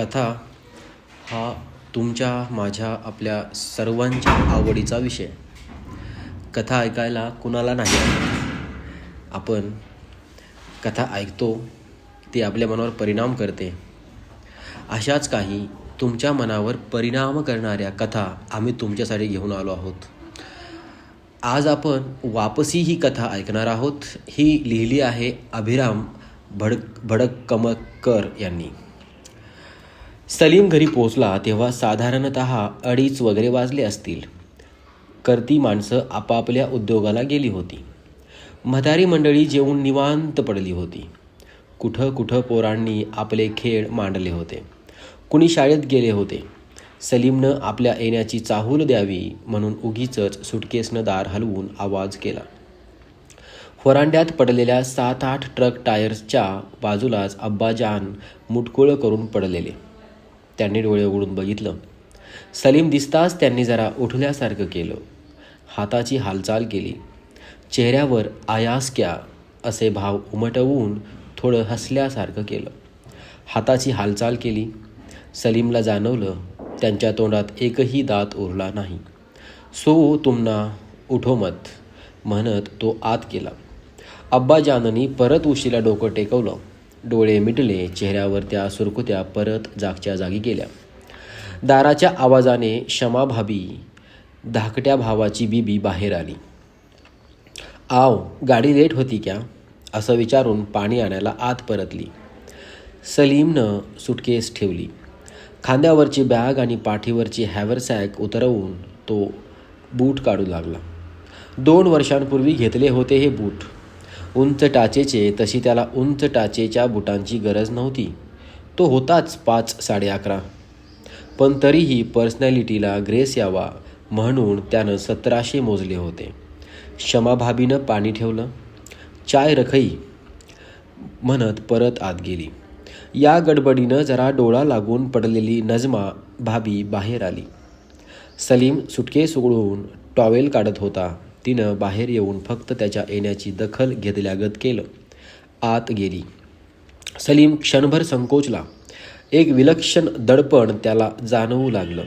कथा हा तुमच्या माझ्या आपल्या सर्वांच्या आवडीचा विषय. कथा ऐकायला कुणाला नाही आवडत. आपण कथा ऐकतो, ती आपल्या मनावर परिणाम करते. अशाच काही तुमच्या मनावर परिणाम करणाऱ्या कथा आम्ही तुमच्यासाठी घेऊन आलो आहोत. आज आपण वापसी ही कथा ऐकणार आहोत. ही लिहिली आहे अभिराम भडकमकर यांनी. सलीम घरी पोचला तेव्हा साधारणतः 2:30 वगैरे वाजले असतील. करती माणसं आपापल्या उद्योगाला गेली होती. म्हातारी मंडळी जेवून निवांत पडली होती. कुठं कुठं पोरांनी आपले खेळ मांडले होते. कुणी शाळेत गेले होते. सलीमनं आपल्या येण्याची चाहूल द्यावी म्हणून उगीचच सुटकेसनं दार हलवून आवाज केला. व्हरांड्यात पडलेल्या 7-8 ट्रक टायर्सच्या बाजूलाच अब्बाजान मुटकुळं करून पडलेले. त्यांनी डोळे उघडून बघितलं. सलीम दिसताच त्यांनी जरा उठल्यासारखं केलं. हाताची हालचाल केली. चेहऱ्यावर आयास क्या असे भाव उमटवून थोडं हसल्यासारखं केलं. हाताची हालचाल केली. सलीमला जाणवलं त्यांच्या तोंडात एकही दात उरला नाही. सो तुमना उठो मत म्हणत तो आत गेला. अब्बाजाननी परत उशीला डोकं टेकवलं. डोळे मिटले. चेहऱ्यावर त्या सुरकुत्या परत जागच्या जागी गेल्या. दाराच्या आवाजाने क्षमाभाबी धाकट्या भावाची बीबी बाहेर आली. आव, गाडी लेट होती क्या असं विचारून पाणी आणायला आत परतली. सलीमनं सुटकेस ठेवली. खांद्यावरची बॅग आणि पाठीवरची हॅवरसॅक उतरवून तो बूट काढू लागला. 2 वर्षांपूर्वी घेतले होते हे बूट. उंच टाचेचे, तशी त्याला उंच टाचेच्या बुटांची गरज नव्हती. तो होताच 5-11.5. पण तरीही पर्सनॅलिटीला ग्रेस यावा म्हणून त्यानं 1700 मोजले होते. क्षमाभाबीनं पाणी ठेवलं. चाय रखई म्हणत परत आत गेली. या गडबडीनं जरा डोळा लागून पडलेली नजमा भाबी बाहेर आली. सलीम सुटकेस उघडून टॉवेल काढत होता. तिनं बाहेर येऊन फक्त त्याच्या येण्याची दखल घेतल्यागत केलं. आत गेली. सलीम क्षणभर संकोचला. एक विलक्षण दडपण त्याला जाणवू लागलं.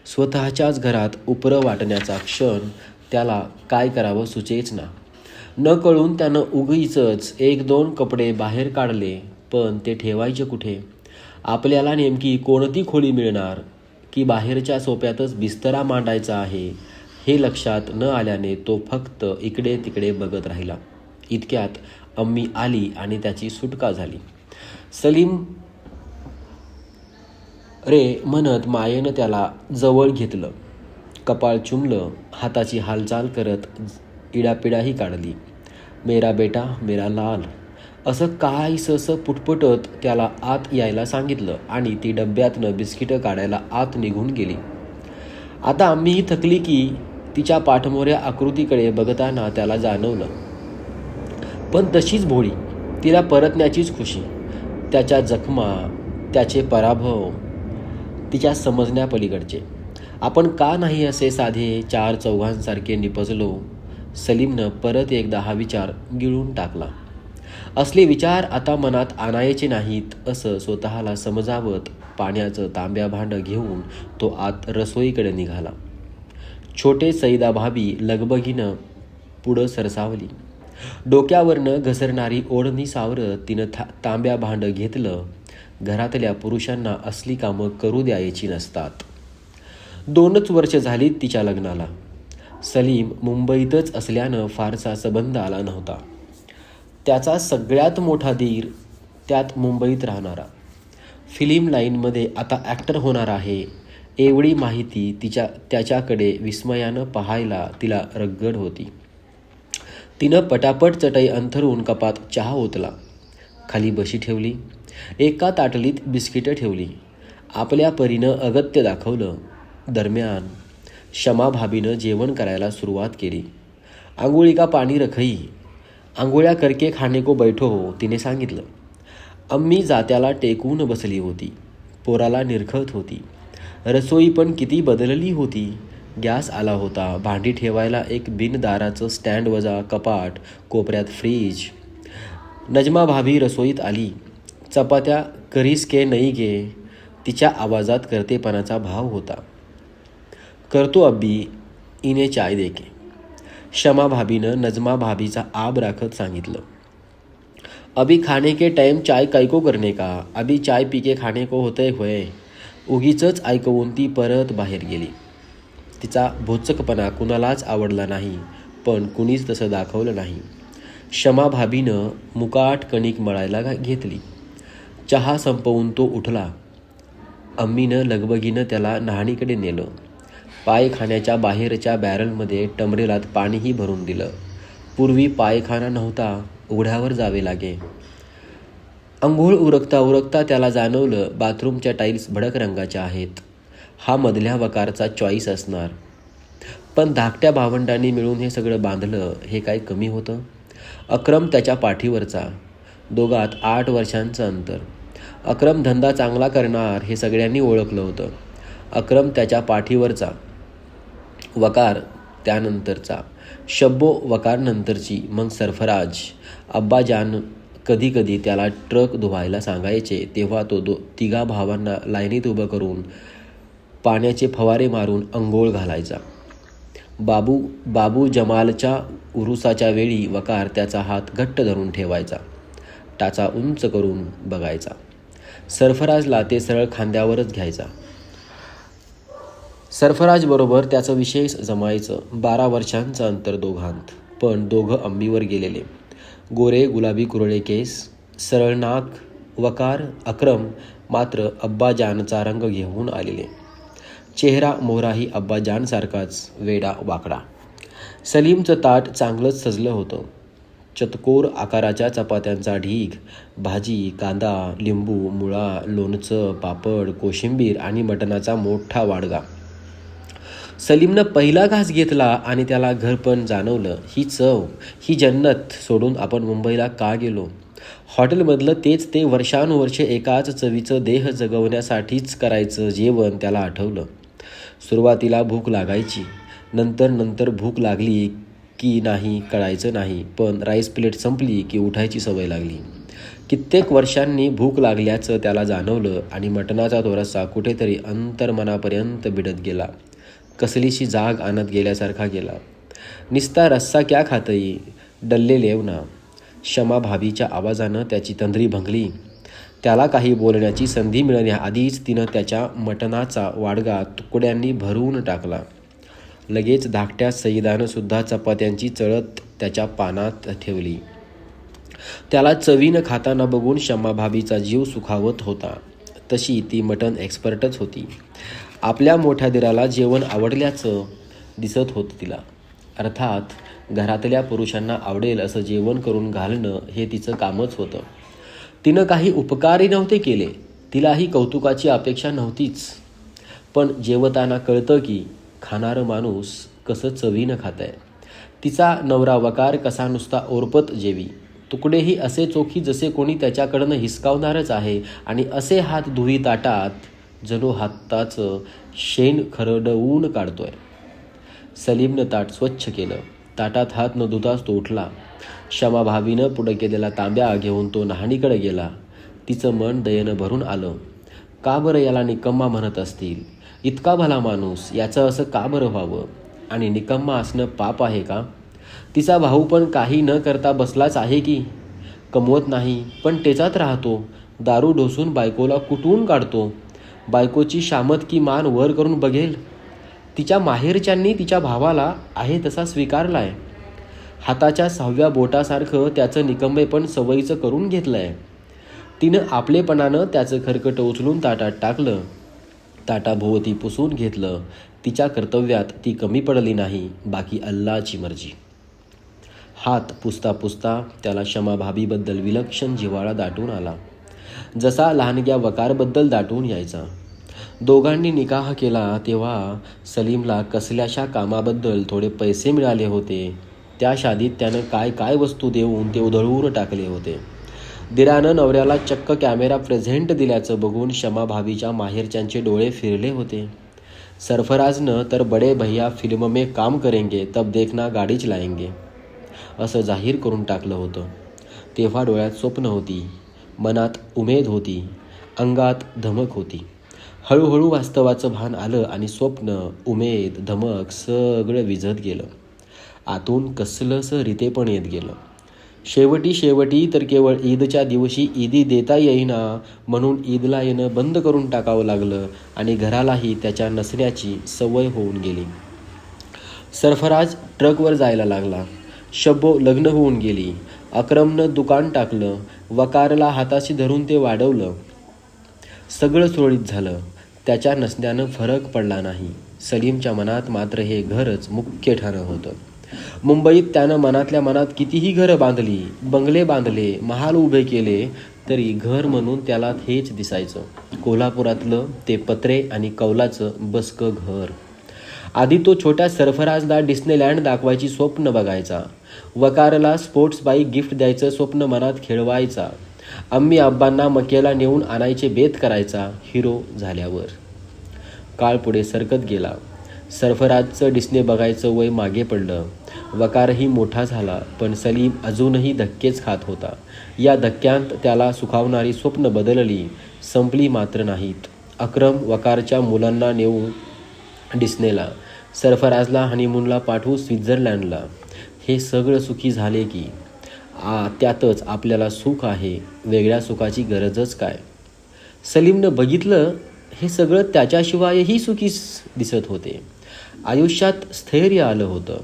स्वतःच्याच घरात उपरं वाटण्याचा क्षण त्याला काय करावं सुचेच ना. न कळून त्यानं उगीचच 1-2 कपडे बाहेर काढले. पण ते ठेवायचे कुठे? आपल्याला नेमकी कोणती खोली मिळणार की बाहेरच्या सोप्यातच बिस्तरा मांडायचा आहे हे लक्षात न आल्याने तो फक्त इकडे तिकडे बघत राहिला. इतक्यात अम्मी आली आणि त्याची सुटका झाली. सलीम रे म्हणत मायेनं त्याला जवळ घेतलं. कपाळ चुंबलं. हाताची हालचाल करत इडापिडाही काढली. मेरा बेटा मेरा लाल असं काहीसं पुटपुटत त्याला आत यायला सांगितलं आणि ती डब्यातनं बिस्किटं काढायला आत निघून गेली. आता आम्हीही थकली की तिच्या पाठमोऱ्या आकृतीकडे बघताना त्याला जाणवलं. पण तशीच भोळी, तिला परतण्याचीच खुशी. त्याच्या जखमा, त्याचे पराभव तिच्या समजण्यापलीकडचे. आपण का नाही असे साधे 4 चौघांसारखे निपजलो? सलीमनं परत एकदा हा विचार गिळून टाकला. असले विचार आता मनात आणायचे नाहीत असं स्वतःला समजावत पाण्याचं तांब्या भांडं घेऊन तो आत रसोईकडे निघाला. छोटे सईदा भाबी लगबगीनं पुढं सरसावली. डोक्यावरनं घसरणारी ओढणी सावरत तिनं तांब्या भांडं घेतलं. घरातल्या पुरुषांना असली कामं करू द्यायची नसतात. 2च वर्ष झालीत तिच्या लग्नाला. सलीम मुंबईतच असल्यानं फारसा संबंध आला नव्हता. त्याचा सगळ्यात मोठा दीर त्यात मुंबईत राहणारा. फिल्म लाईनमध्ये आता ॲक्टर होणार आहे एवढी माहिती त्याच्याकडे विस्मयानं पाहायला तिला रगड होती. तिनं पटापट चटई अंथरून कपात चहा ओतला. खाली बशी ठेवली. एका ताटलीत बिस्किटं ठेवली. आपल्या परीनं अगत्य दाखवलं. दरम्यान क्षमाभाबीनं जेवण करायला सुरुवात केली. आंघोळी का पाणी रखई, आंघोळ्या करके खाणे को बैठो हो तिने सांगितलं. अम्मी जात्याला टेकून बसली होती. पोराला निरखत होती. रसोई पण किती बदलली होती. गॅस आला होता. भांडी ठेवायला एक बिनदाराचं स्टँड वजा कपाट, कोपऱ्यात फ्रीज. नजमा भाभी रसोईत आली. चपात्या करीस के नाही गे, तिच्या आवाजात करतेपणाचा भाव होता. करतो अब्बी, इने चाय देके, शमा भाभीनं नजमा भाभीचा आब राखत सांगितलं. अभी खाने के टाइम चाय कैको करने का, अभी चाय पी के खाने को होतंय होय. उगीचच ऐकवून ती परत बाहेर गेली. तिचा भोचकपणा कुणालाच आवडला नाही, पण कुणीच तसं दाखवलं नाही. शमा भाभीनं मुकाट कणिक मळायला घेतली. चहा संपवून तो उठला. अम्मीनं लगबगीनं त्याला न्हाणीकडे नेलं. पायखान्याच्या बाहेरच्या बॅरलमध्ये टमरेलात पाणीही भरून दिलं. पूर्वी पायखाना नव्हता, उघड्यावर जावे लागे. अंघोळ उरकता उरकता त्याला जाणवलं बाथरूमच्या टाईल्स भडक रंगाच्या आहेत. हा मधल्या वकारचा चॉईस असणार. पण धाकट्या भावंडांनी मिळून हे सगळं बांधलं हे काय कमी होतं? अक्रम त्याच्या पाठीवरचा. दोघात 8 वर्षांचं अंतर. अक्रम धंदा चांगला करणार हे सगळ्यांनी ओळखलं होतं. अक्रम त्याच्या पाठीवरचा. वकार त्यानंतरचा. शब्बो वकार नंतरची. मग सरफराज. अब्बाजान कधी कधी त्याला ट्रक धुवायला सांगायचे तेव्हा तो तिघा भावांना लाईनीत उभं करून पाण्याचे फवारे मारून अंघोळ घालायचा. बाबू जमालच्या उरुसाच्या वेळी वकार त्याचा हात घट्ट धरून ठेवायचा. टाचा उंच करून बघायचा. सरफराजला ते सरळ खांद्यावरच घ्यायचा. सरफराजबरोबर त्याचं विशेष जमायचं. 12 वर्षांचं अंतर दोघांत. पण दोघं अंबीवर गेलेले. गोरे गुलाबी कुरळे केस, सरळ नाक. वकार अक्रम मात्र अब्बाजानचा रंग घेऊन आलेले. चेहरा मोहराही अब्बाजानसारखाच वेडा वाकडा. सलीमचं ताट चांगलंच सजलं होतं. चतकोर आकाराच्या चपात्यांचा ढीग, भाजी, कांदा, लिंबू, मुळा, लोणचं, पापड, कोशिंबीर आणि मटणाचा मोठा वाडगा. सलीमनं पहिला घास घेतला आणि त्याला घरपण जाणवलं. ही चव, ही जन्नत सोडून आपण मुंबईला का गेलो? हॉटेलमधलं तेच ते वर्षानुवर्षे एकाच चवीचं देह जगवण्यासाठीच करायचं जेवण त्याला आठवलं. सुरुवातीला भूक लागायची. नंतर भूक लागली की नाही कळायचं नाही. पण राईस प्लेट संपली की उठायची सवय लागली. कित्येक वर्षांनी भूक लागल्याचं त्याला जाणवलं आणि मटणाचा तो रस्सा कुठेतरी अंतर्मनापर्यंत भिडत गेला. कसलीशी जाग आणत गेल्यासारखा गेला. निस्ता रस्सा क्या खातई, डल्ले लेवना. शमा भाभीच्या आवाजानं त्याची तंद्री भंगली. त्याला काही बोलण्याची संधी मिळण्याआधीच तिनं त्याच्या मटणाचा वाडगा तुकड्यांनी भरून टाकला. लगेच धाकट्या सईदानं सुद्धा चपात्यांची चळत त्याच्या पानात ठेवली. त्याला चवीनं खाताना बघून शमा भाभीचा जीव सुखावत होता. तशी ती मटण एक्सपर्टच होती. आपल्या मोठ्या दिराला जेवण आवडल्याचं दिसत होतं तिला. अर्थात घरातल्या पुरुषांना आवडेल असं जेवण करून घालणं हे तिचं कामच होतं. तिनं काही उपकारही नव्हते केले. तिलाही कौतुकाची अपेक्षा नव्हतीच. पण जेवताना कळतं की खाणारं माणूस कसं चवीनं खातंय. तिचा नवरा वकार कसा नुसता ओरपत जेवी. तुकडेही असे चोखी जसे कोणी त्याच्याकडनं हिसकावणारच आहे आणि असे हात धुई ताटात जणू हाताचं शेण खरडवून काढतोय. सलीमनं ताट स्वच्छ केलं. ताटात हात न धुताच तो उठला. शमा भाभीनं पुढं केलेला तांब्या घेऊन तो न्हाणीकडे गेला. तिचं मन दयेनं भरून आलं. का बरं याला निकम्मा म्हणत असतील? इतका भला माणूस, याचं असं का बरं व्हावं? आणि निकम्मा असणं पाप आहे का? तिचा भाऊ पण काही न करता बसलाच आहे की. कमवत नाही पण टेचात राहतो. दारू ढोसून बायकोला कुटवून काढतो. बायकोची शामतकी मान वर करून बघेल. तिच्या माहेरच्यांनी तिच्या भावाला आहे तसा स्वीकारलाय. हाताच्या 6व्या बोटासारखं त्याचं निकंबेपण सवयीचं करून घेतलंय. तिनं आपलेपणानं त्याचं खरकट उचलून ताटात टाकलं. ताटाभोवती पुसून घेतलं. तिच्या कर्तव्यात ती कमी पडली नाही. बाकी अल्लाची मर्जी. हात पुसता पुसता त्याला शमा भाभीबद्दल विलक्षण जिव्हाळा दाटून आला. जसा लहानग्या वकारबद्दल दाटून यायचा. दोघांनी निकाह केला तेव्हा सलीमला कसल्याशा कामाबद्दल थोडे पैसे मिळाले होते. त्या शादीत त्यानं काय काय वस्तू देऊन ते उधळवून टाकले होते. दिरानं नवऱ्याला चक्क कॅमेरा प्रेझेंट दिल्याचं बघून शमा भाभीच्या माहेरच्यांचे डोळे फिरले होते. सरफराजनं तर बडे भैया फिल्म में काम करेंगे तब देखना गाडीच लाएंगे असं जाहीर करून टाकलं होतं. तेव्हा डोळ्यात स्वप्न होती, मनात उमेद होती, अंगात धमक होती. हळूहळू वास्तवाचं भान आलं आणि स्वप्न, उमेद, धमक सगळं विझत गेलं. आतून कसलंसं रितेपण येत गेलं. शेवटी तर केवळ ईदच्या दिवशी ईदी देता येईना म्हणून ईदला येणं बंद करून टाकावं लागलं आणि घरालाही त्याच्या नसण्याची सवय होऊन गेली. सरफराज ट्रकवर जायला लागला. शब्बो लग्न होऊन गेली. अक्रमनं दुकान टाकलं. वकारला हाताशी धरून ते वाढवलं. सगळं सुरळीत झालं. त्याच्या नसण्यानं फरक पडला नाही. सलीमच्या मनात मात्र हे घरच मुख्य ठाणं होतं. मुंबईत त्यानं मनातल्या मनात कितीही घरं बांधली, बंगले बांधले, महाल उभे केले तरी घर म्हणून त्याला हेच दिसायचं. कोल्हापुरातलं ते पत्रे आणि कौलाचं बसकं घर. आधी तो छोट्या सरफराजला डिस्नेलँड दाखवायची स्वप्न बघायचा. वकारला स्पोर्ट्स बाईक गिफ्ट द्यायचं स्वप्न मनात खेळवायचा. अम्मी आब्बांना मक्याला नेऊन आणायचे बेत करायचा हिरो झाल्यावर. काळ पुढे सरकत गेला. सरफराजचं डिस्ने बघायचं वय मागे पडलं. वकारही मोठा झाला, पण सलीम अजूनही धक्केच खात होता. या धक्क्यांत त्याला सुखावणारी स्वप्न बदलली, संपली मात्र नाहीत. अक्रम वकारच्या मुलांना नेऊन डिस्नेला, सरफराजला हनीमूनला पाठवू स्वित्झर्लंडला. हे सगळं सुखी झाले की त्यातच आपल्याला सुख आहे. वेगळ्या सुखाची गरजच काय. सलीमनं बघितलं हे सगळं त्याच्याशिवायही सुखी दिसत होते. आयुष्यात स्थैर्य आलं होतं.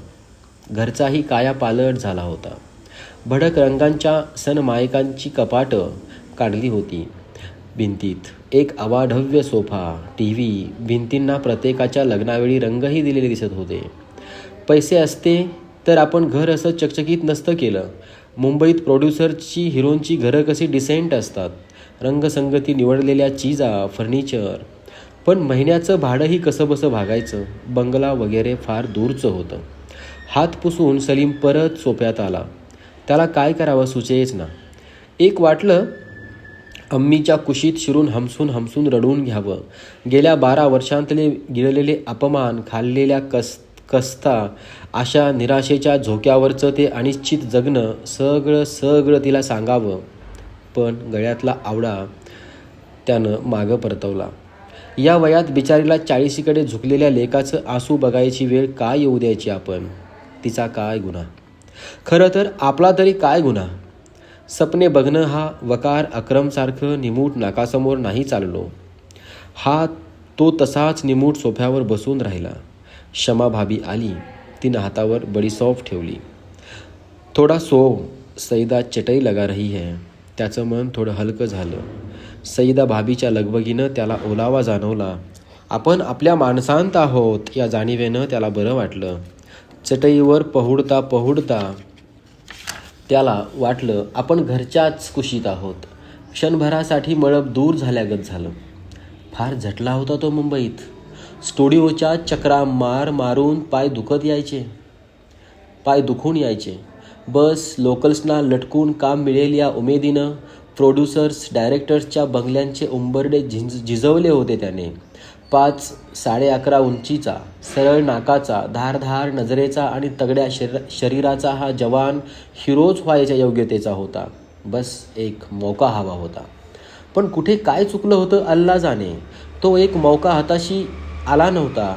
घरचाही कायापालट झाला होता. भडक रंगांच्या सनमायकांची कपाटं काढली होती भिंतीत. एक अवाढव्य सोफा, टीव्ही, भिंतींना प्रत्येकाच्या लग्नावेळी रंगही दिलेले दिसत होते. पैसे असते तर आपण घर असं चकचकीत नसतं केलं. मुंबईत प्रोड्युसरची, हिरोंची घरं कशी डिसेंट असतात. रंगसंगती, निवडलेल्या चीजा, फर्निचर. पण महिन्याचं भाडंही कसंबसं भागायचं. बंगला वगैरे फार दूरचं होतं. हात पुसून सलीम परत सोफ्यात आला. त्याला काय करावं सुचेच ना. एक वाटलं अम्मीच्या कुशीत शिरून हमसून रडून घ्यावं. गेल्या 12 वर्षांतले गिळलेले अपमान, खाल्लेल्या कस्ता, अशा निराशेच्या झोक्यावरचं ते अनिश्चित जगणं सगळं तिला सांगावं. पण गळ्यातला आवडा त्यानं मागं परतवला. या वयात बिचारीला 40कडे झुकलेल्या लेकाचं आसू बघायची वेळ काय येऊ द्यायची आपण. तिचा काय गुन्हा. खरं तर आपला तरी काय गुन्हा. सपने बघणं हा वकार अक्रमसारखं निमूट नाकासमोर नाही चाललो. तो तसाच निमूट सोफ्यावर बसून राहिला. शमा भाभी आली. तिनं हातावर बडीसॉफ ठेवली. थोडा सो, सईदा चटई लगा रही है. त्याचं मन थोडं हलकं झालं. सईदा भाभीच्या लगबगीनं त्याला ओलावा जाणवला. आपण आपल्या माणसांत आहोत या जाणीवेनं त्याला बरं वाटलं. चटईवर पहुडता त्याला वाटलं आपण घरच्याच कुशीत आहोत. क्षणभरासाठी मळप दूर झाल्यागत झालं. फार झटला होता तो मुंबईत. स्टुडिओच्या चक्रा मारून पाय दुखून यायचे. बस लोकल्सना लटकून काम मिळेल या उमेदीनं प्रोड्युसर्स, डायरेक्टर्सच्या बंगल्यांचे उंबरडे झिजवले होते त्याने. 5-11.5 उंचीचा, सरळ नाकाचा, धारधार नजरेचा आणि तगड्या शरीराचा हा जवान हिरोच व्हायच्या योग्यतेचा होता. बस एक मौका हवा होता. पण कुठे काय चुकलं होतं अल्ला जाणे. तो एक मौका हाताशी आला नव्हता.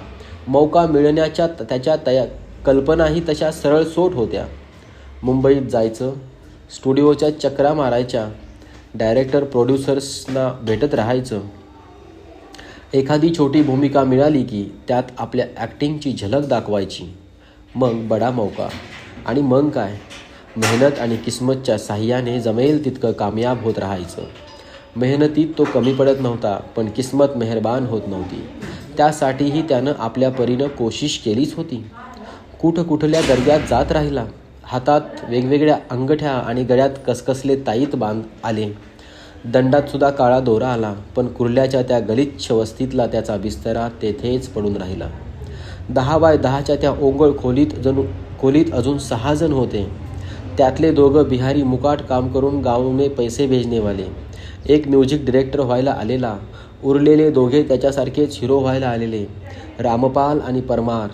मौका मिळण्याच्या त्याच्या कल्पनाही तशा सरळसोट होत्या. मुंबईत जायचं, स्टुडिओच्या चक्रा मारायच्या, डायरेक्टर प्रोड्युसर्सना भेटत राहायचं. एखादी छोटी भूमिका मिळाली की त्यात आपल्या ॲक्टिंगची झलक दाखवायची. मग बडा मौका. आणि मग काय, मेहनत आणि किस्मतच्या साह्याने जमेल तितकं कामयाब होत राहायचं. मेहनतीत तो कमी पडत नव्हता, पण किस्मत मेहरबान होत नव्हती. त्यासाठीही त्यानं आपल्या परीनं कोशिश केलीच होती. कुठल्या दर्ग्यात जात राहिला. हातात वेगवेगळ्या अंगठ्या आणि गळ्यात कसकसले ताईत बांध आले. दंडात सुद्धा काळा दोरा आला. पण कुर्ल्याच्या त्या गलिच्छ वस्तीतला त्याचा बिस्तरा तेथेच पडून राहिला. 10x10च्या त्या ओंगळ खोलीत अजून 6 जण होते. त्यातले 2 बिहारी मुकाट काम करून गाव में पैसे भेजनेवाले. एक म्युझिक डिरेक्टर व्हायला आलेला. उरलेले 2 त्याच्यासारखेच हिरो व्हायला आलेले, रामपाल आणि परमार.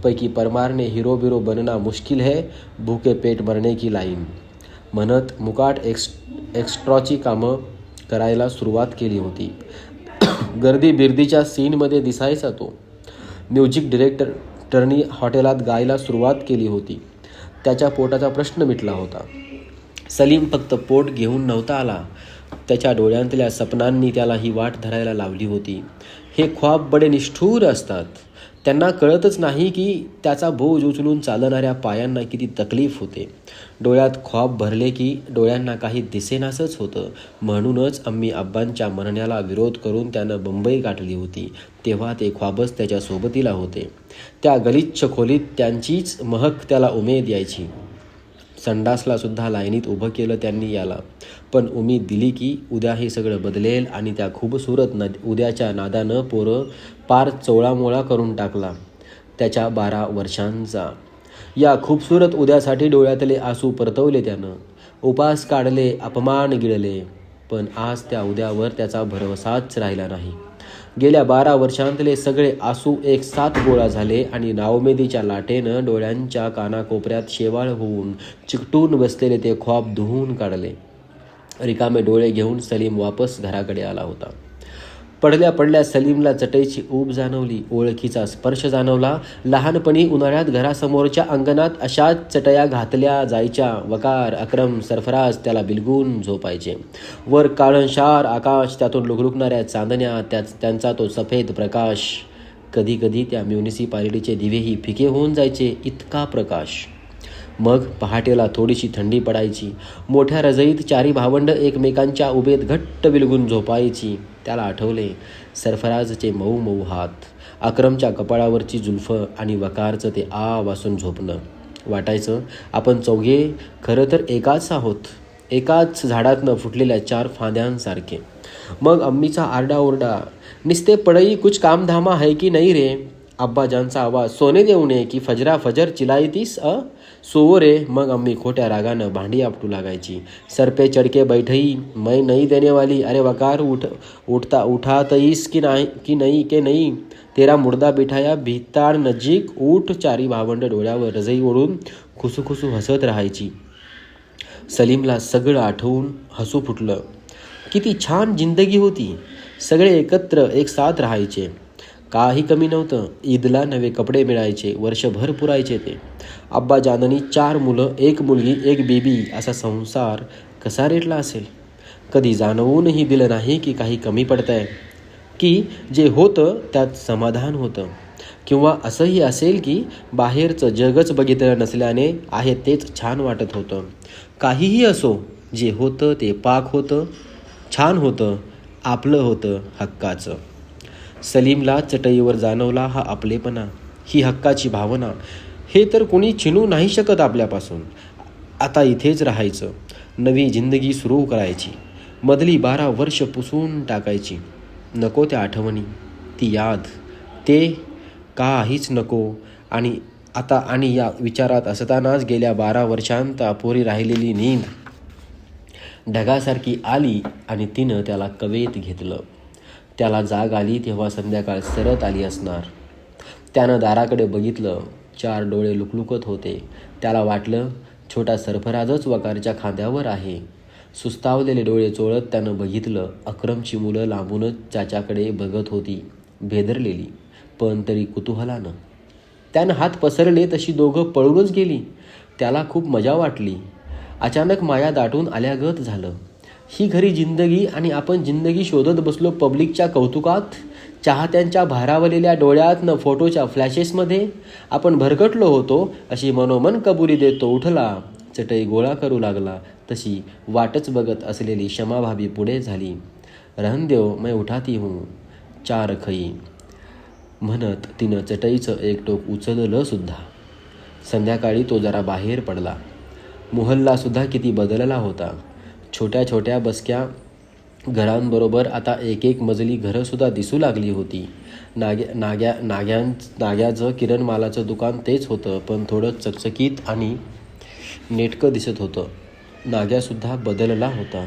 पैकी परमारने हिरो बिरो बनना मुश्किल है, भूके पेट मरने की लाईन म्हणत मुकाट एक्स्ट्राची कामं करायला सुरुवात केली होती. गर्दी बिर्दीच्या सीनमध्ये दिसायचा तो. म्युझिक डिरेक्टरनी हॉटेलात गायला सुरुवात केली होती. त्याच्या पोटाचा प्रश्न मिटला होता. सलीम फक्त पोट घेऊन नव्हता आला, त्याच्या डोळ्यांतल्या सपनांनी त्याला ही वाट धरायला लावली होती. हे ख्वाब बडे निष्ठुर असतात. त्यांना कळतच नाही की त्याचा बोज उचलून चालणाऱ्या पायांना किती तकलीफ होते. डोळ्यात ख्वाब भरले की डोळ्यांना काही दिसेनासंच होतं. म्हणूनच अम्मी अब्बांच्या म्हणण्याला विरोध करून त्यानं मुंबई गाठली होती. तेव्हा ते ख्वाबच त्याच्या सोबतीला होते. त्या गलिच्छ खोलीत त्यांचीच महक त्याला उमेद यायची. संडासला सुद्धा लाईनीत उभं केलं त्यांनी याला, पण उमेद दिली की उद्या हे सगळं बदलेल आणि त्या खूबसूरत उद्याच्या नादानं पोरं पार चोळामोळा करून टाकला त्याच्या 12 वर्षांचा. या खूबसूरत उद्यासाठी डोळ्यातले आसू परतवले त्यानं, उपास काढले, अपमान गिळले, पण आज त्या उद्यावर त्याचा भरवसाच राहिला नाही. गेल्या 12 वर्षांतले सगळे आसू एक साथ गोळा झाले आणि नाउमेदीच्या लाटेनं डोळ्यांच्या कानाकोपऱ्यात शेवाळ होऊन चिकटून बसलेले ते ख्वाब धुवून काढले. रिकामे डोळे घेऊन सलीम वापस घराकडे आला होता. पडल्या पडल्या सलीमला चटईची ऊब जाणवली, ओळखीचा स्पर्श जाणवला. लहानपणी उन्हाळ्यात घरासमोरच्या अंगणात अशाच चटया घातल्या जायच्या. वकार, अक्रम, सरफराज त्याला बिलगून झोपायचे. वर काळंशार आकाश, त्यातून लुकलुकणाऱ्या चांदण्या, त्यांचा तो सफेद प्रकाश. कधी कधी त्या म्युनिसिपालिटीचे दिवेही फिके होऊन जायचे, इतका प्रकाश. मग पहाटेला थोडीशी थंडी पडायची. मोठ्या रजईत 4 भावंड एकमेकांच्या उभेत घट्ट विलगून झोपायची. त्याला आठवले सरफराजचे मऊ मऊ हात, अक्रमच्या कपाळावरची जुल्फ आणि वकारचं ते वासून झोपणं. वाटायचं आपण चौघे खरं तर एकाच आहोत, एकाच झाडातनं फुटलेल्या 4 फांद्यांसारखे. मग अम्मीचा आरडाओरडा, निस्ते पडई कुछ काम धामा है की नाही रे. अब्बाजांचा आवाज, सोने देऊ नये की फजरा फजर चिलाईतीस सोवो रे. मग अम्मी खोट्या रागानं भांडी आपटू लागायची. सर पे चढके बैठई, मैं नहीं देने वाली. अरे वकार, उठातईस की नाही. तेरा मुर्दा बिठाया भिताड नजीक, उठ. 4 भावंड डोळ्यावर रजई ओढून खुसूखुसू हसत राहायची. सलीमला सगळं आठवून हसू फुटलं. किती छान जिंदगी होती. सगळे एकत्र एक साथ राहायचे, काही कमी नव्हतं. ईदला नवे कपडे मिळायचे, वर्षभर पुरायचे ते. अब्बाजानांनी 4 मुलं, 1 मुलगी, 1 बेबी, असा संसार कसा रेटला असेल. कधी जाणवूनही दिलं नाही की काही कमी पडतंय, की जे होतं त्यात समाधान होतं. किंवा असंही असेल की बाहेरचं जगच बघितलं नसल्याने आहे तेच छान वाटत होतं. काहीही असो, जे होतं ते पाक होतं, छान होतं, आपलं होतं, हक्काचं. सलीमला चटईवर जाणवला हा आपलेपणा, ही हक्काची भावना. हे तर कोणी छिनू नाही शकत आपल्यापासून. आता इथेच राहायचं, नवी जिंदगी सुरू करायची, मधली 12 वर्ष पुसून टाकायची. नको त्या आठवणी, ती याद, ते काहीच नको. आणि या विचारात असतानाच गेल्या 12 वर्षांत अपुरी राहिलेली नींद ढगासारखी आली आणि तिनं त्याला कवेत घेतलं. त्याला जाग आली तेव्हा संध्याकाळ सरत आली असणार. त्यानं दाराकडे बघितलं. 4 डोळे लुकलुकत होते. त्याला वाटलं छोटा सरफराजच वकारच्या खांद्यावर आहे. सुस्तावलेले डोळे चोळत त्यानं बघितलं. अक्रमची मुलं लांबूनच त्याच्याकडे बघत होती, भेदरलेली, पण तरी कुतूहलानं. त्यानं हात पसरले तशी दोघं पळूनच गेली. त्याला खूप मजा वाटली. अचानक माया दाटून आल्यागत झालं. ही खरी जिंदगी आणि आपण जिंदगी शोधत बसलो पब्लिकच्या कौतुकात, चाहत्यांच्या भारावलेल्या डोळ्यातनं फोटोच्या फ्लॅशेसमध्ये. आपण भरकटलो होतो अशी मनोमन कबुली देतो उठला, चटई गोळा करू लागला. तशी वाटच बघत असलेली क्षमाभाबी पुढे झाली. रहन देव, मैं उठाती हूँ, 4 खई, म्हणत तिनं चटईचं एक टोक उचललं सुद्धा. संध्याकाळी तो जरा बाहेर पडला. मोहल्लासुद्धा किती बदलला होता. छोट्या छोट्या बसक्या घरांबरोबर आता 1-1 मजली घरंसुद्धा दिसू लागली होती. नाग्याचं किरणमालाचं दुकान तेच होतं, पण थोडं चकचकीत आणि नेटकं दिसत होतं. नाग्यासुद्धा बदलला होता.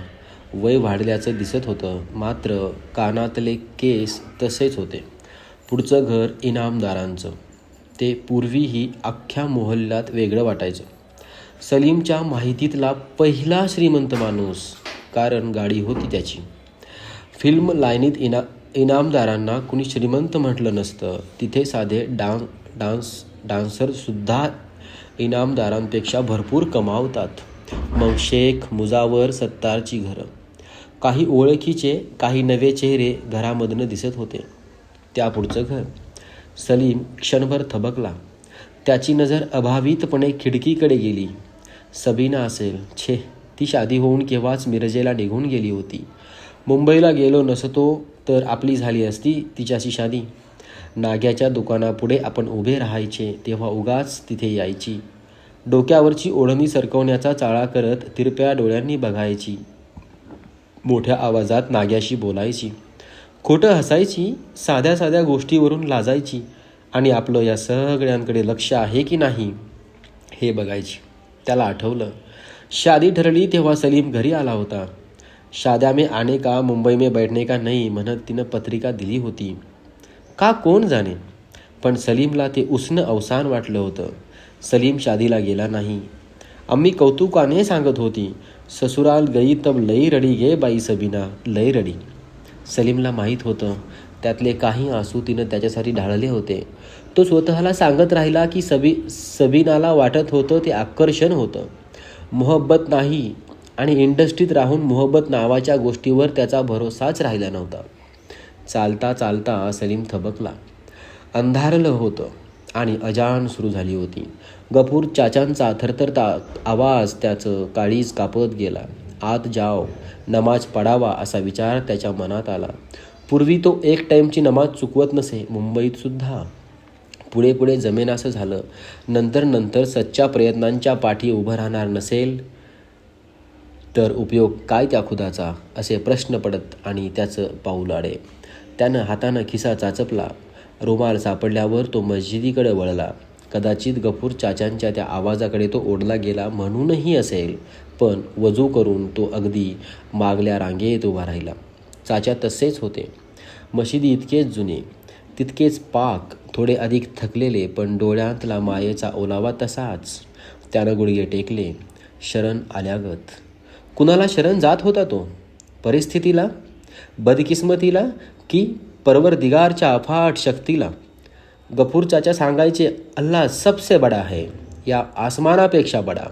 वय वाढल्याचं दिसत होतं, मात्र कानातले केस तसेच होते. पुढचं घर इनामदारांचं. ते पूर्वीही अख्ख्या मोहल्ल्यात वेगळं वाटायचं. सलीमच्या माहितीतला पहिला श्रीमंत माणूस, कारण गाडी होती त्याची. फिल्म लाईनीत इनामदारांना कुणी श्रीमंत म्हटलं नसतं. तिथे साधे डान्सरसुद्धा इनामदारांपेक्षा भरपूर कमावतात. मग शेख, मुजावर, सत्तारची घरं. काही ओळखीचे, काही नवे चेहरे घरामधनं दिसत होते. त्यापुढचं घर. सलीम क्षणभर थबकला. त्याची नजर अभावितपणे खिडकीकडे गेली. सबीना असेल. छे, ती शादी होऊन केव्हाच मिरजेला निघून गेली होती. मुंबईला गेलो नसतो तर आपली झाली असती तिच्याशी शादी. नाग्याच्या दुकानापुढे आपण उभे राहायचे तेव्हा उगाच तिथे यायची. डोक्यावरची ओढणी सरकवण्याचा चाळा करत तिरप्या डोळ्यांनी बघायची. मोठ्या आवाजात नाग्याशी बोलायची. खोटं हसायची. साध्या साध्या गोष्टीवरून लाजायची. आणि आपलं या सगळ्यांकडे लक्ष आहे की नाही हे बघायची. त्याला आठवलं, शादी ठरली तेव्हा सलीम घरी आला होता. शाद्या में आने का, मुंबई में बैठने का नहीं म्हणत तिनं पत्रिका दिली होती. का कोण जाणे, पण सलीमला ते उसनं अवसान वाटलं होतं. सलीम शादीला गेला नाही. अम्मी कौतुकाने सांगत होती, ससुराल गई तब लई रडी गे बाई सबीना, लई रडी. सलीमला माहीत होतं त्यातले काही आसू तिनं त्याच्यासाठी ढाळले होते. तो स्वतःला सांगत राहिला की सबीनाला वाटत होतं ते आकर्षण होतं, मोहब्बत नाही. आणि इंडस्ट्रीत राहून मोहब्बत नावाच्या गोष्टीवर त्याचा भरोसाच राहिला नव्हता. चालता चालता सलीम थबकला. अंधारलं होतं आणि अजान सुरू झाली होती. गफूर चाचांचा थरथरता आवाज त्याचं काळीज कापत गेला. आत जाव, नमाज पडावा असा विचार त्याच्या मनात आला. पूर्वी तो एक टाईमची नमाज चुकवत नसे, मुंबईत सुद्धा. पुढे पुढे जमेनासं झालं. नंतर सच्च्या प्रयत्नांच्या पाठी उभं राहणार नसेल तर उपयोग काय त्या खुदाचा, असे प्रश्न पडत आणि त्याचं पाऊल आडे. त्यानं हातानं खिसा चाचपला. रुमाल सापडल्यावर तो मस्जिदीकडे वळला. कदाचित गफूर चाचांच्या त्या आवाजाकडे तो ओढला गेला म्हणूनही असेल, पण वजू करून तो अगदी मागल्या रांगेत उभा राहिला. चाचा तसेच होते. मशिदी इतकेच जुने, तितकेच पाक, थोडे अधिक थकलेले, पण डोळ्यातला मायेचा ओलावा तसाच. त्यानं गुडघे टेकले. शरण आल्यागत. कुणाला शरण जात होता तो? परिस्थितीला, बदकिस्मतीला, की परवरदिगारच्या अफाट शक्तीला? गफूर चाचा सांगायचे, अल्लाह सबसे बडा है, या आसमानापेक्षा बडा.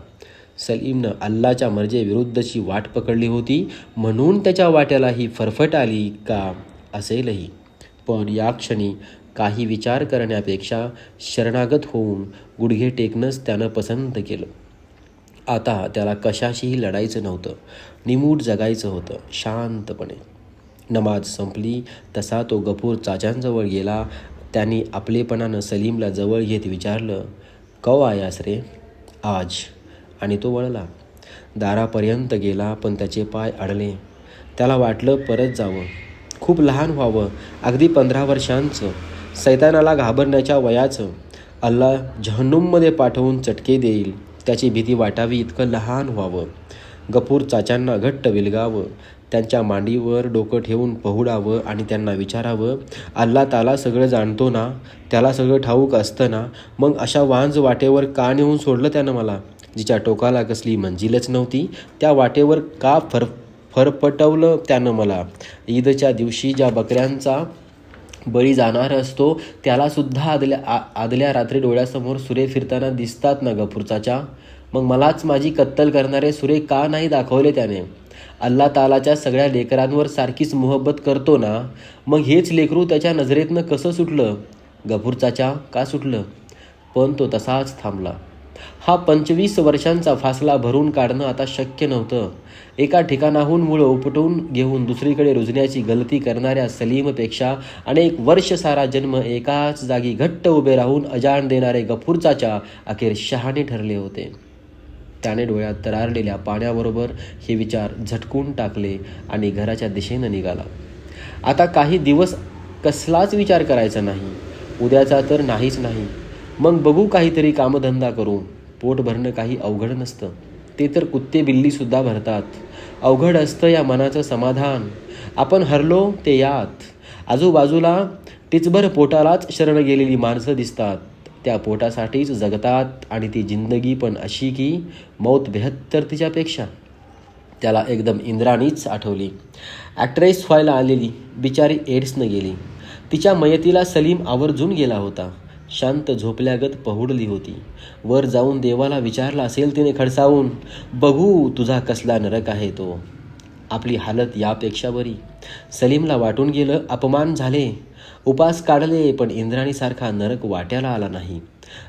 सलीमनं अल्लाच्या मर्जीविरुद्धची वाट पकडली होती म्हणून त्याच्या वाट्याला ही फरफट आली का असेलही. पण या क्षणी काही विचार करण्यापेक्षा शरणागत होऊन गुडघे टेकणंच त्यानं पसंत केलं. आता त्याला कशाशीही लढायचं नव्हतं. निमूट जगायचं होतं शांतपणे. नमाज संपली तसा तो गफूर चाचांजवळ गेला. त्यांनी आपलेपणानं सलीमला जवळ घेत विचारलं, कव आयास रे? आज. आणि तो वळला. दारापर्यंत गेला पण त्याचे पाय अडले. त्याला वाटलं परत जावं, खूप लहान व्हावं, अगदी 15 वर्षांचं, सैतानाला घाबरण्याच्या वयाचं. अल्लाह जहन्नुममध्ये पाठवून चटके देईल त्याची भीती वाटावी इतकं लहान व्हावं. गफूर चाचांना घट्ट विलगावं, त्यांच्या मांडीवर डोकं ठेवून पहुडावं आणि त्यांना विचारावं, अल्लाह ताला सगळं जाणतो ना, त्याला सगळं ठाऊक असतं ना, मग अशा वांज वाटेवर का नेऊन सोडलं त्यानं मला, जिच्या टोकाला कसली मंजिलच नव्हती? त्या वाटेवर का फरफटवलं त्यानं मला? ईदच्या दिवशी ज्या बकऱ्यांचा बळी जाणार असतो त्यालासुद्धा आदल्या रात्री डोळ्यासमोर सुरे फिरताना दिसतात ना गफूर चाचा? मग मलाच माझी कत्तल करणारे सुरे का नाही दाखवले त्याने? अल्लाह तालाच्या सगळ्या लेकरांवर सारखीच मोहब्बत करतो ना, मग हेच लेकरू त्याच्या नजरेतनं कसं सुटलं? गफूर चाचा का सुटलं? पण तो तसाच थांबला. हा 25 वर्षांचा फासला भरून काढणं आता शक्य नव्हतं. एका ठिकाणाहून मुळं उपटून घेऊन दुसरीकडे रुजण्याची गलती करणाऱ्या सलीमपेक्षा अनेक वर्ष सारा जन्म एकाच जागी घट्ट उभे राहून अजाण देणारे गफूर चाचा अखेर शहाणे ठरले होते. त्याने डोळ्यात तरारलेल्या पाण्याबरोबर हे विचार झटकून टाकले आणि घराच्या दिशेनं निघाला. आता काही दिवस कसलाच विचार करायचा नाही. उद्याचा तर नाहीच नाही. मग बघू काहीतरी कामधंदा करू. पोट भरणं काही अवघड नसतं. ते तर कुत्ते बिल्लीसुद्धा भरतात. अवघड असतं या मनाचं समाधान. आपण हरलो ते यात. आजूबाजूला टिचभर पोटालाच शरण गेलेली माणसं दिसतात. त्या पोटासाठीच जगतात आणि ती जिंदगी पण अशी की मौत बेहत्तर तिच्यापेक्षा. त्याला एकदम इंद्राणीच आठवली. ॲक्ट्रेस व्हायला आलेली बिचारी एड्सनं गेली. तिच्या मयतीला सलीम आवर्जून गेला होता. शांत झोपल्यागत पहुडली होती. वर जाऊन देवाला विचारला असेल तिने खडसावून, बघू तुझा कसला नरक आहे तो. आपली हालत यापेक्षा बरी. सलीमला वाटून गेलं अपमान झाले. उपास काढले पण इंद्राणीसारखा नरक वाट्याला आला नाही.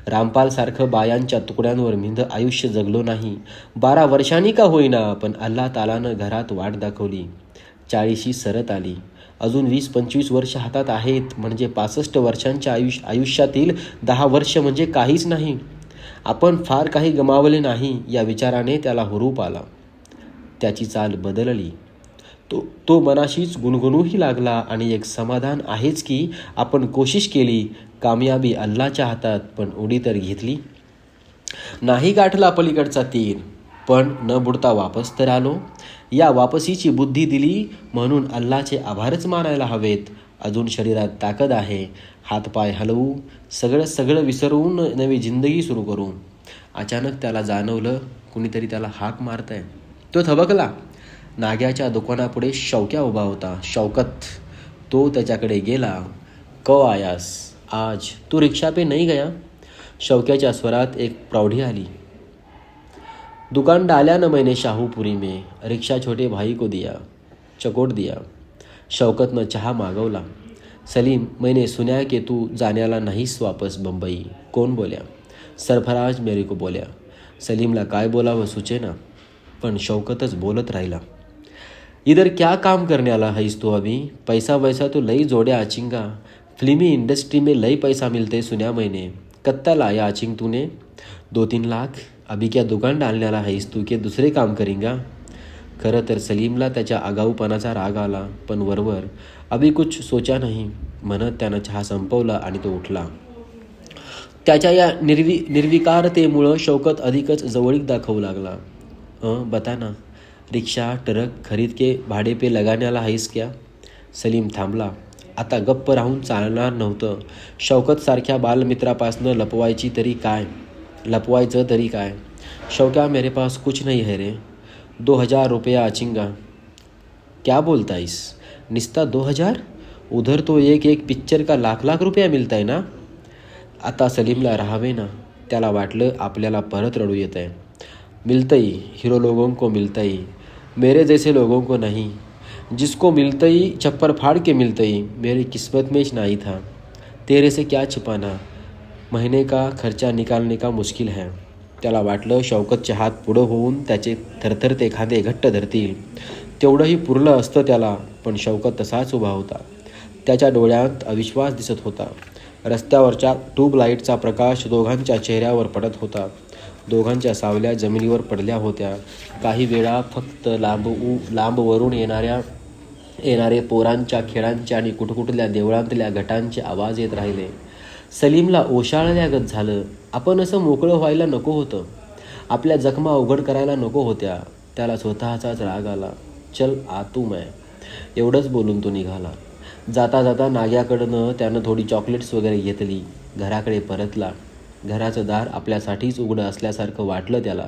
रामपालसारखं बायांच्या तुकड्यांवर मिंद आयुष्य जगलो नाही. 12 वर्षांनी का होईना पण अल्लाह तालानं घरात वाट दाखवली. 40शी सरत आली. अजून 20-25 वर्ष हातात आहेत म्हणजे 65 वर्षांच्या आयुष्यातील 10 वर्ष म्हणजे काहीच नाही. आपण फार काही गमावले नाही या विचाराने त्याला हुरूप आला. त्याची चाल बदलली. तो मनाशीच गुणगुणूही लागला आणि एक समाधान आहेच की आपण कोशिश केली, कामयाबी अल्लाच्या हातात, पण उडी तर घेतली. नाही गाठला पलीकडचा तीर, पण न बुडता वापस तर आलो. या वापसीची बुद्धी दिली म्हणून अल्लाचे आभारच मानायला हवेत. अजून शरीरात ताकद आहे. हातपाय हलवू, सगळं विसरवून नवी जिंदगी सुरू करू. अचानक त्याला जाणवलं कुणीतरी त्याला हाक मारतंय. तो थबकला. नाग्याच्या दुकानापुढे शौक्या उभा होता. शौकत. तो त्याच्याकडे गेला. कौ आयास आज, तू रिक्षा पे नहीं गया. शौक्याच्या स्वरात एक प्रौढी आली. दुकान डाला न मैंने शाहूपुरी में, रिक्षा छोटे भाई को दिया, चकोट दिया. शौकतनं चहा मागवला. सलीम, मैंने सुना कि तू जाण्याला नाहीस वापस बंबई. कोण बोल्या. सरफराज मेरे को बोल्या. सलीमला काय बोलावं सुचेना, पण शौकतच बोलत राहिला. इधर क्या काम करने वाला हैस तू अभी. पैसा वैसा तो लई जोड्या आचिंगा. फिल्मी इंडस्ट्री में लई पैसा मिलते सुना मैंने. कत्ता लाया आचिंग तूने. 2-3 लाख. अभी क्या दुकान डालने वाला हैस तू के दुसरे काम करेंगा. खरं तर सलीमला त्याच्या आगाऊपणाचा राग आला, पण वरवर अभी कुछ सोचा नाही म्हणत त्यानं चहा संपवला आणि तो उठला. त्याच्या या निर्विकारतेमुळं शौकत अधिकच जवळीक दाखवू लागला. बता ना, रिक्षा ट्रक खरीद के भाडे पे लगाण्याला आहेस क्या. सलीम थांबला. आता गप्प राहून चालणार नव्हतं. शौकतसारख्या बालमित्रापासनं लपवायचं तरी काय. शौक्या, मेरे पास कुछ नहीं है रे. 2000 रुपया आचिंगा. क्या बोलताईस. निस्ता 2000. उधर तो एक पिक्चर का लाख रुपया मिलताय ना. आता सलीमला राहावे ना. त्याला वाटलं आपल्याला परत रडू येत आहे. मिलतई, हीरो लोगों को मिलतई, मेरे जैसे लोगों को नहीं. जिसको मिलतई चप्पर फाड़ के मिलतई, मेरी किस्मत में ही नहीं था. तेरे से क्या छिपाना, महीने का खर्चा निकालने का मुश्किल है. त्याला वाटलं शौकतच्या हात पुढं होऊन त्याचे थरथरते खांदे घट्ट धरतील. तेवढंही पुरलं असतं त्याला, पण शौकत तसाच उभा होता. त्याच्या डोळ्यात अविश्वास दिसत होता. रस्त्यावरच्या ट्यूबलाईटचा प्रकाश दोघांच्या चेहऱ्यावर पडत होता. दोघांच्या सावल्या जमिनीवर पडल्या होत्या. काही वेळा फक्त लांबवरून येणारे पोरांच्या खेळांचे आणि कुठकुठल्या देवळांतल्या घटांचे आवाज येत राहिले. सलीमला ओशाळल्यागत झालं. आपण असं मोकळं व्हायला नको होतं. आपल्या जखमा उघड करायला नको होत्या. त्याला स्वतःचाच राग आला. चल आतू मैं, एवढंच बोलून तो निघाला. जाता जाता नाग्याकडनं त्यानं थोडी चॉकलेट्स वगैरे घेतली. घराकडे परतला. घराचं दार आपल्यासाठीच उघडं असल्यासारखं वाटलं त्याला.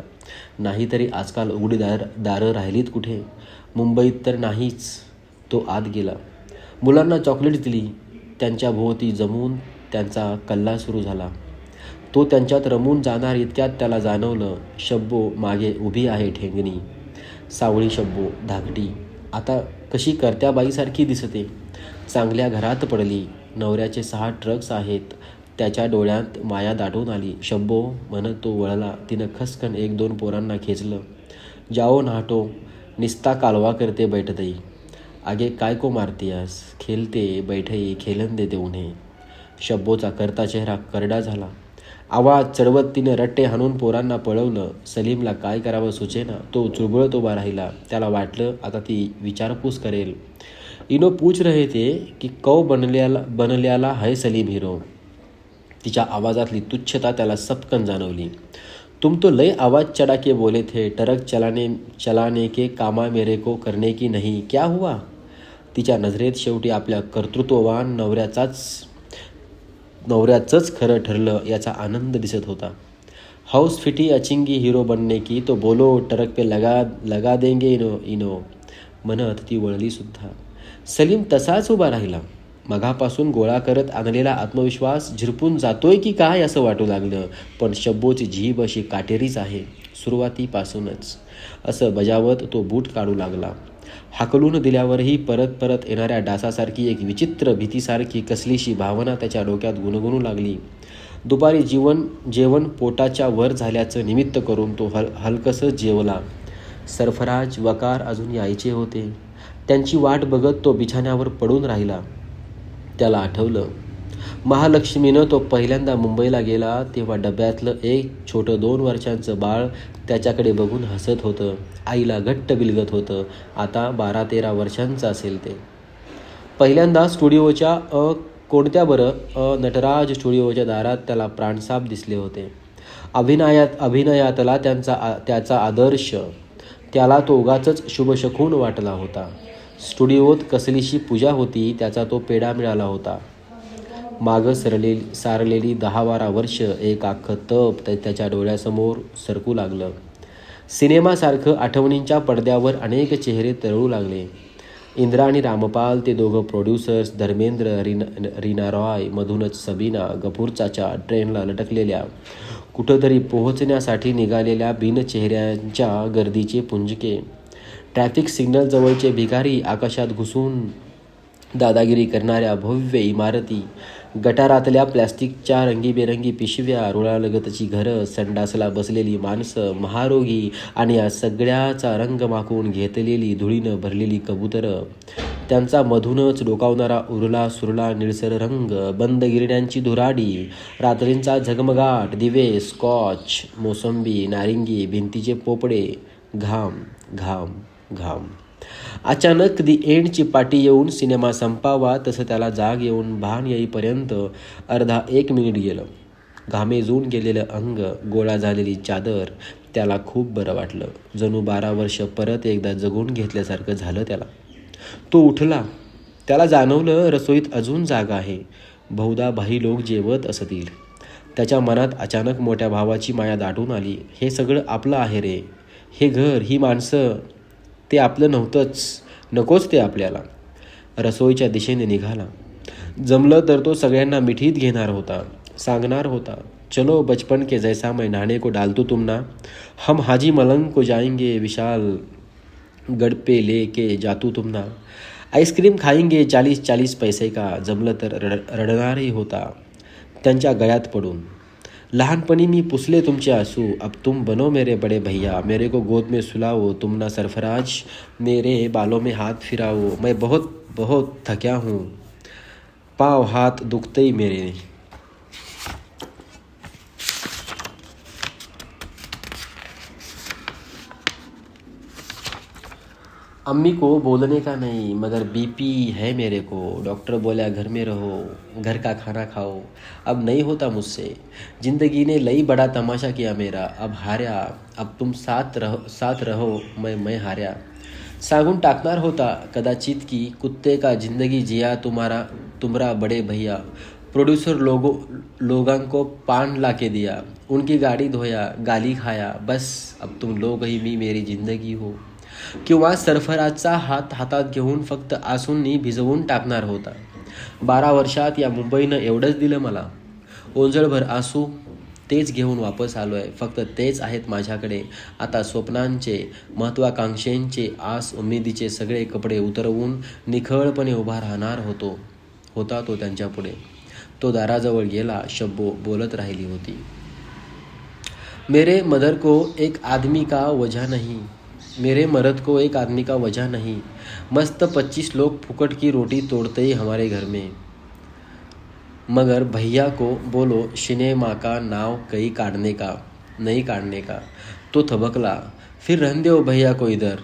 नाहीतरी आजकाल उघडी दारं राहिलीत कुठे. मुंबईत तर नाहीच. तो आत गेला. मुलांना चॉकलेट्स दिली. त्यांच्या भोवती जमून त्यांचा कल्ला सुरू झाला. तो त्यांच्यात रमून जाणार इतक्यात त्याला जाणवलं शब्बो मागे उभी आहे ठेंगणी. सावळी शब्बो, धाकटी, आता कशी करत्या बाईसारखी दिसते. चांगल्या घरात पडली. नवऱ्याचे 6 ट्रक्स आहेत. त्याच्या डोळ्यात माया दाटून आली. शब्बो म्हणत तो वळला. तिनं खसकन 1-2 पोरांना खेचलं. जाओ नाहटो, निस्ता कालवा करते बैठतई. आगे काय को मारतीयास, खेलते बैठई खेलन देते उन्हे. शब्बोचा करता चेहरा करडा झाला. आवाज चढवत तिने रट्टे हाणून पोरांना पळवलं. सलीमला काय करावं सुचेना. तो चुळबुळत उभा राहिला. त्याला वाटलं आता ती विचारपूस करेल. इनो पूछ रहे थे की कौ बनल्याला है सलीम हीरो. तिच्या आवाजातली तुच्छता त्याला सपकन जाणवली. तुम तो लय आवाज चढ़ा के बोले थे, ट्रक चलाने के कामा मेरे को करने की नहीं, क्या हुआ. तिच्या नजरेत शेवटी आपल्या कर्तृत्ववान नवऱ्याचंच खरं ठरलं याचा आनंद दिसत होता. हाउस फिटी अचिंगी हीरो बनने की, तो बोलो ट्रक पे लगा लगा देंगे इनो इनो म्हणत ती वळली सुद्धा. सलीम तसाच उभा राहिला. मघापासून गोळा करत आणलेला आत्मविश्वास झिरपून जातोय की काय असं वाटू लागलं. पण शब्बोची जीभ अशी काटेरीच आहे सुरुवातीपासूनच, असं बजावत तो बूट काढू लागला. हाकलून दिल्यावरही परत परत येणाऱ्या डासासारखी एक विचित्र भीतीसारखी कसलीशी भावना त्याच्या डोक्यात गुणगुणू लागली. दुपारी जेवण पोटाच्या वर झाल्याचं निमित्त करून तो हलकसं जेवला. सरफराज, वकार अजून यायचे होते. त्यांची वाट बघत तो बिछाण्यावर पडून राहिला. त्याला आठवलं, महालक्ष्मीनं तो पहिल्यांदा मुंबईला गेला तेव्हा डब्यातलं एक छोटं 2 वर्षांचं बाळ त्याच्याकडे बघून हसत होतं. आईला घट्ट बिलगत होतं. आता 12-13 वर्षांचं असेल ते. पहिल्यांदा स्टुडिओच्या नटराज स्टुडिओच्या दारात त्याला प्राणसाप दिसले होते. अभिनयातला त्याचा आदर्श त्याला तो उगाचच शुभशकून वाटला होता. स्टुडिओत कसलीशी पूजा होती, त्याचा तो पेढा मिळाला होता. मागं सारलेली 10-12 वर्ष एक अख्खं तप त्याच्या डोळ्यासमोर सरकू लागलं. सिनेमासारखं आठवणींच्या पडद्यावर अनेक चेहरे तरळू लागले. इंद्रा आणि रामपाल, ते दोघं प्रोड्युसर्स, धर्मेंद्र, रीना रॉय, मधूनच सबीना, गफूर चाचा, ट्रेनला लटकलेल्या, कुठंतरी पोहोचण्यासाठी निघालेल्या बिनचेहऱ्यांच्या गर्दीचे पुंजके, ट्रॅफिक सिग्नल जवळचे भिकारी, आकाशात घुसून दादागिरी करणाऱ्या भव्य इमारती, गटारातल्या प्लॅस्टिकच्या रंगीबेरंगी पिशव्या, रुळालगतची घरं, संडासला बसलेली माणसं, महारोगी आणि या सगळ्याचा रंग माखून घेतलेली धुळीनं भरलेली कबुतरं, त्यांचा मधूनच डोकावणारा उरला सुरला निळसर रंग, बंद गिरण्यांची धुराडी, रात्रींचा झगमगाट, दिवे, स्कॉच, मोसंबी, नारिंगी, भिंतीचे पोपडे, घाम घाम घाम. अचानक दी एंडची पाटी येऊन सिनेमा संपावा तसं त्याला जाग येऊन भान येईपर्यंत अर्धा 1 मिनिट गेलं. घामेजून गेलेलं अंग, गोळा झालेली चादर, त्याला खूप बरं वाटलं. जणू 12 वर्ष परत एकदा जगून घेतल्यासारखं झालं त्याला. तो उठला. त्याला जाणवलं रसोईत अजून जागा आहे. बहुधा बाही लोक जेवत असतील. त्याच्या मनात अचानक मोठ्या भावाची माया दाटून आली. हे सगळं आपलं आहे रे. हे घर, ही माणसं, ते आपलं नव्हतंच. नकोच ते आपल्याला. रसोईच्या दिशेने निघाला. जमलं तर तो सगळ्यांना मिठीत घेणार होता. सांगणार होता, चलो बचपन के जैसा मैं नहाने को डाल दूं तुम ना. हम हाजी मलंग को जाएंगे, विशाल गड पे लेके जातू तुम ना. आईस्क्रीम खाएंगे 40-40 पैसे का. जमलं तर रडणारही होता त्यांच्या गळ्यात पडून. लहानपणी मी पुसले तुमचे आंसू, अब तुम बनो मेरे बड़े भैया, मेरे को गोद में सुलाओ तुम ना सरफराज, मेरे बालों में हाथ फिराओ, मैं बहुत बहुत थक्या हूँ, पाँव हाथ दुखते मेरे. अम्मी को बोलने का नहीं, मगर बीपी है मेरे को. डॉक्टर बोला घर में रहो, घर का खाना खाओ. अब नहीं होता मुझसे. जिंदगी ने लई बड़ा तमाशा किया मेरा. अब हार्या. अब तुम साथ रहो, मैं हार्या. सांगून टाकणार होता कदाचित की कुत्ते का जिंदगी जिया तुम्हारा बड़े भैया. प्रोड्यूसर लोगों को पान ला के दिया, उनकी गाड़ी धोया, गाली खाया. बस अब तुम लोग ही मी मेरी जिंदगी हो. किंवा सरफराजचा हातात घेऊन फक्त आसूंनी भिजवून टाकणार होता. 12 वर्षात या मुंबईनं एवढंच दिलं मला. ओंजळभर आसू, तेच घेऊन वापस आलोय. फक्त तेच आहेत माझ्याकडे. आता स्वप्नांचे, महत्वाकांक्षेंचे, आस उमेदीचे सगळे कपडे उतरवून निखळपणे उभा राहणार होता तो त्यांच्यापुढे. तो दाराजवळ गेला. शब्बो बोलत राहिली होती. मेरे मदर को एक आदमी का वजह नहीं, मेरे मर्द को एक आदमी का वजह नहीं. मस्त 25 लोग फुकट की रोटी तोड़ते ही हमारे घर में. मगर भैया को बोलो सिनेमा का नाव कहीं नहीं काटने का. तो थबकला. फिर रहने दो भैया को इधर.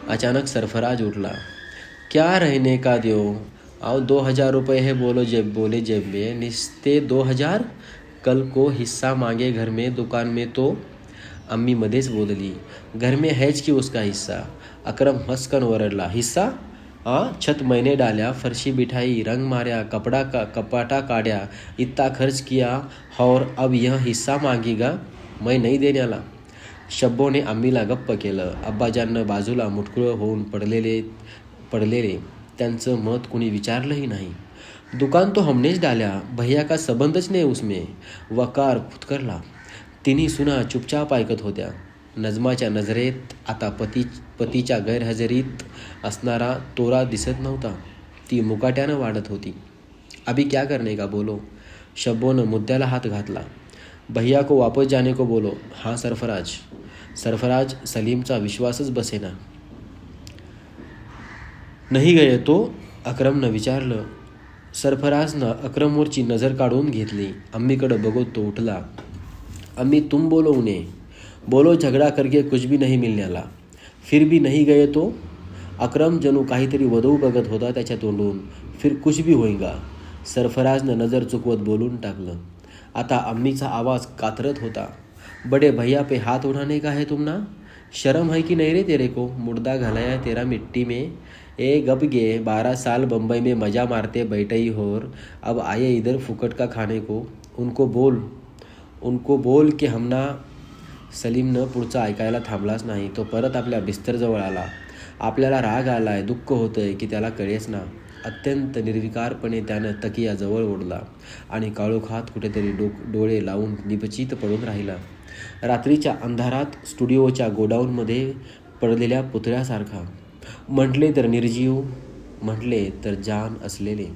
अचानक सरफराज उठला. क्या रहने का दो. आओ 2000 रुपये है बोले जेब में. निस्ते 2000. कल को हिस्सा मांगे घर में, दुकान में तो. अम्मी मध्येच बोलली. घर में हैच की उसका हिस्सा. अकरम हंसकन वरडला. हिस्सा. छत मैंने डाल्या, फर्शी बिठाई, रंग मारा, कपाटा काढ़ा, इतना खर्च किया और अब यह हिस्सा मांगेगा. मैं नाही देण्याला. शब्बोने अम्मीला गप्प केलं. अब्बाजांना बाजूला मुटकुळं होऊन पडलेले त्यांचं मत कुणी विचारलंही नाही. दुकान तो हमनेच डाल्या, भैया का संबंधच नाही उसमें. वकार फुतकरला. तिन्ही सुना चुपचाप ऐकत होत्या. नजमाच्या नजरेत आता पतीच्या गैरहजेरीत असणारा तोरा दिसत नव्हता. ती मुकाट्यानं वाढत होती. अभी क्या करने का बोलो. शब्बोनं मुद्द्याला हात घातला. भैया को वापस जाने को बोलो. हाँ सरफराज. सरफराज सलीमचा विश्वासच बसेना. नाही गये तो. अक्रमनं विचारलं. सरफराजनं अक्रमवरची नजर काढून घेतली. अम्मीकडं बघत तो उठला. अम्मी तुम बोलो उन्हें. बोलो झगड़ा करके कुछ भी नहीं मिलण्याला. फिर भी नहीं गये तो. अक्रम जणू काहीतरी वधू बघत होता त्याच्या तोंडून. फिर कुछ भी होईगा. सरफराजनं नजर चुकवत बोलून टाकलं. आता अम्मीचा आवाज कातरत होता. बड़े भैया पे हाथ उठाने का है तुम ना. शर्म है कि नहीं रे तेरे को. मुर्दा घालाया तेरा मिट्टी में. ए गप गे. 12 साल बम्बई में मजा मारते बैठई होर अब आए इधर फुकट का खाने को. उनको बोल के हमना. सलीमनं पुढचं ऐकायला थांबलाच नाही. तो परत आपल्या बिस्तरजवळ आला. आपल्याला राग आलाय, दुःख होतंय की त्याला कळेच ना. अत्यंत निर्विकारपणे त्यानं तकिया जवळ ओढला आणि काळोखात कुठेतरी डोळे लावून निपचित पडून राहिला. रात्रीच्या अंधारात स्टुडिओच्या गोडाऊनमध्ये पडलेल्या पुतळ्यासारखा. म्हटले तर निर्जीव, म्हटले तर जान असलेले.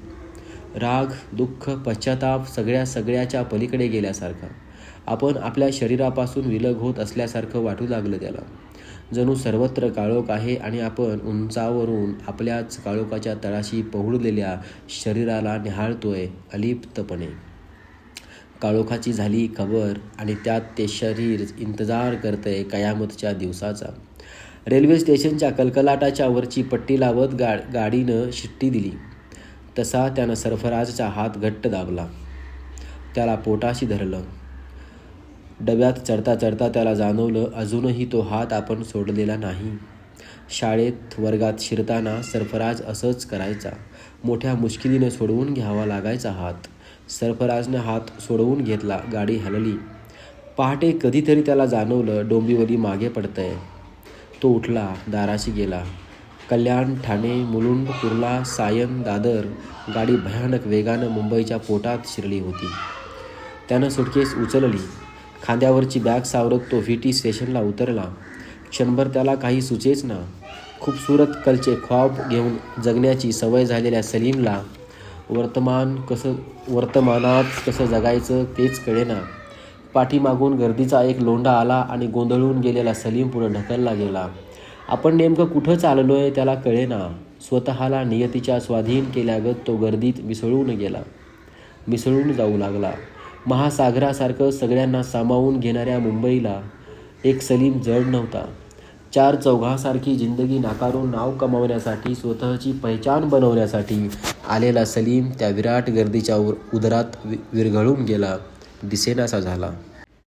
राग, दुःख, पश्चाताप सगळ्याच्या पलीकडे गेल्यासारखा. आपण आपल्या शरीरापासून विलग होत असल्यासारखं वाटू लागलं त्याला. जणू सर्वत्र काळोख आहे आणि आपण उंचावरून आपल्याच काळोखाच्या तळाशी पहुडलेल्या शरीराला निहाळतोय अलिप्तपणे. काळोखाची झाली खबर आणि त्यात ते शरीर इंतजार करतंय कयामतच्या दिवसाचा. रेल्वे स्टेशनच्या कलकलाटाच्या वरची पट्टी लावत गाडीनं शिट्टी दिली तसा त्यानं सरफराजचा हात घट्ट दाबला. त्याला पोटाशी धरलं. डब्यात चढता चढता त्याला जाणवलं अजूनही तो हात आपण सोडलेला नाही. शाळेत वर्गात शिरताना सरफराज असंच करायचा. मोठ्या मुश्किलीनं सोडवून घ्यावा लागायचा हात. सरफराजनं हात सोडवून घेतला. गाडी हलली. पहाटे कधीतरी त्याला जाणवलं डोंबिवली मागे पडतंय. तो उठला, दाराशी गेला. कल्याण, ठाणे, मुलुंड, कुर्ला, सायन, दादर. गाडी भयानक वेगानं मुंबईच्या पोटात शिरली होती. त्यानं सुटकेस उचलली. खांद्यावरची बॅग सावरत तो VT स्टेशनला उतरला. क्षणभर त्याला काही सुचेच ना. खूबसूरत कलचे ख्वाब घेऊन जगण्याची सवय झालेल्या सलीमला वर्तमानात कसं जगायचं तेच कळेना. पाठीमागून गर्दीचा एक लोंढा आला आणि गोंधळून गेलेला सलीम पुढे ढकलला गेला. आपण नेमकं कुठं चाललोय त्याला कळेना. स्वतःला नियतीच्या स्वाधीन केल्यागत तो गर्दीत मिसळून जाऊ लागला. महासागरासारखं सगळ्यांना सामावून घेणाऱ्या मुंबईला एक सलीम जड नव्हता. 4 चौघासारखी जिंदगी नाकारून नाव कमावण्यासाठी, स्वतःची पहिचान बनवण्यासाठी आलेला सलीम त्या विराट गर्दीच्या उदरात विरघळून गेला, दिसेनासा झाला.